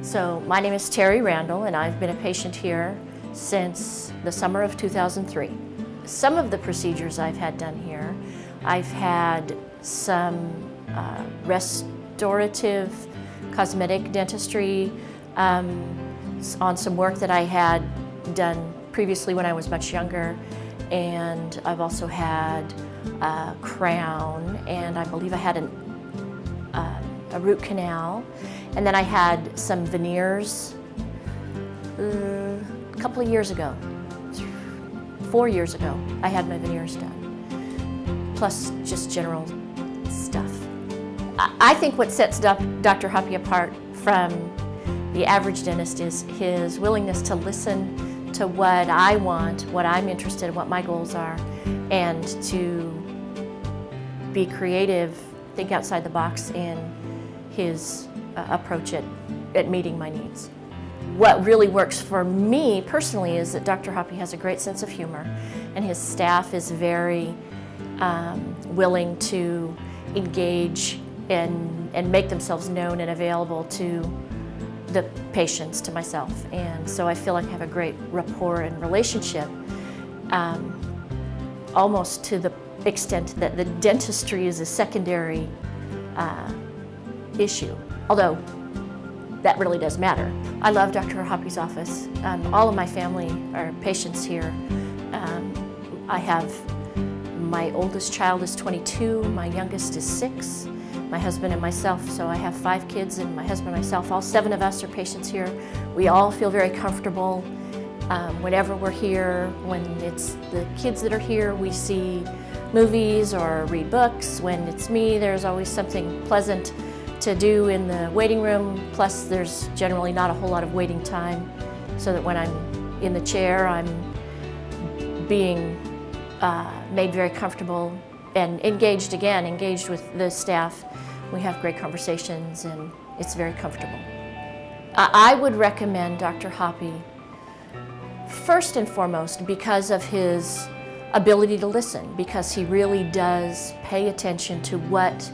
So my name is Terry Randall, and I've been a patient here since the summer of 2003. Some of the procedures I've had done here, I've had some restorative cosmetic dentistry on some work that I had done previously when I was much younger, and I've also had a crown, and I believe I had a root canal, and then I had some veneers a couple of years ago, 4 years ago. I had my veneers done, plus just general stuff. I think what sets Dr. Hoppe apart from the average dentist is his willingness to listen to what I want, what I'm interested in, what my goals are, and to be creative, think outside the box in his approach at meeting my needs. What really works for me personally is that Dr. Hoppe has a great sense of humor, and his staff is very willing to engage and make themselves known and available to the patients, to myself. And so I feel like I have a great rapport and relationship, almost to the extent that the dentistry is a secondary issue, although that really does matter. I love Dr. Hoppe's office. All of my family are patients here. I have, my oldest child is 22, my youngest is 6, my husband and myself, so I have 5 kids, and my husband and myself, all 7 of us are patients here. We all feel very comfortable whenever we're here. When it's the kids that are here, we see movies or read books. When it's me, there's always something pleasant to do in the waiting room, plus there's generally not a whole lot of waiting time, so that when I'm in the chair, I'm being made very comfortable and engaged with the staff. We have great conversations, and it's very comfortable. I would recommend Dr. Hoppe first and foremost because of his ability to listen, because he really does pay attention to what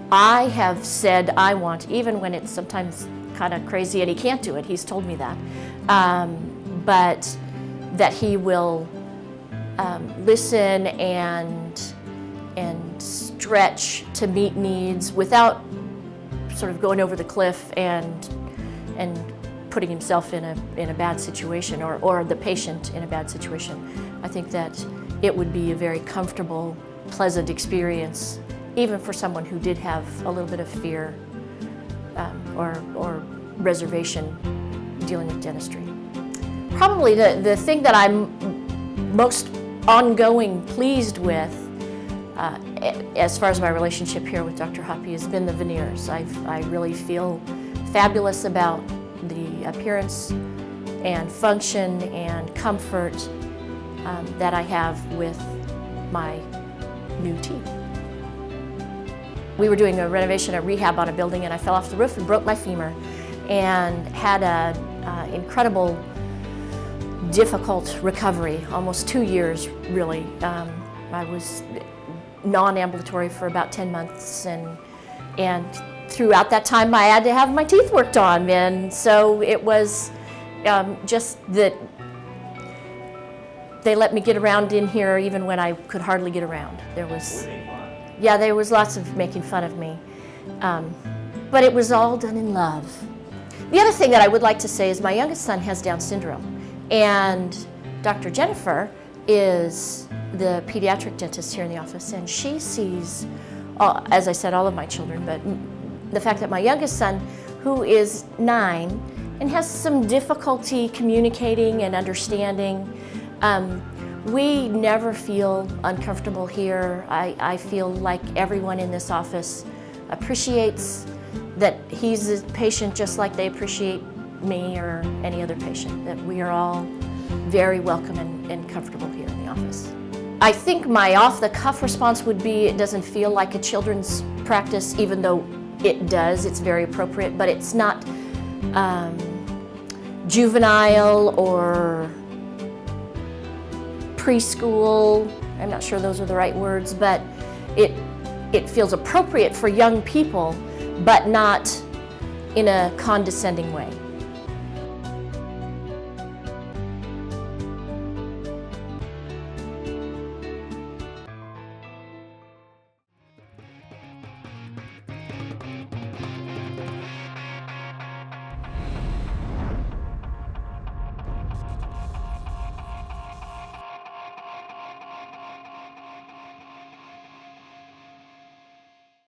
I have said I want, even when it's sometimes kind of crazy and he can't do it. He's told me that. But that he will listen and stretch to meet needs without sort of going over the cliff and putting himself in a bad situation, or the patient in a bad situation. I think that it would be a very comfortable, pleasant experience, even for someone who did have a little bit of fear or reservation dealing with dentistry. Probably the thing that I'm most ongoing pleased with as far as my relationship here with Dr. Hoppe has been the veneers. I really feel fabulous about the appearance and function and comfort that I have with my new teeth. We were doing a renovation, a rehab on a building, and I fell off the roof and broke my femur and had an incredible, difficult recovery, almost 2 years really. I was non-ambulatory for about 10 months, and throughout that time I had to have my teeth worked on, and so it was just that they let me get around in here even when I could hardly get around. There was lots of making fun of me, but it was all done in love. The other thing that I would like to say is my youngest son has Down syndrome, and Dr. Jennifer is the pediatric dentist here in the office, and she sees, as I said, all of my children, but the fact that my youngest son, who is 9 and has some difficulty communicating and understanding, we never feel uncomfortable here. I feel like everyone in this office appreciates that he's a patient just like they appreciate me or any other patient, that we are all very welcome and comfortable here in the office. I think my off-the-cuff response would be it doesn't feel like a children's practice, even though it does. It's very appropriate, but it's not juvenile or preschool. I'm not sure those are the right words, but it feels appropriate for young people, but not in a condescending way.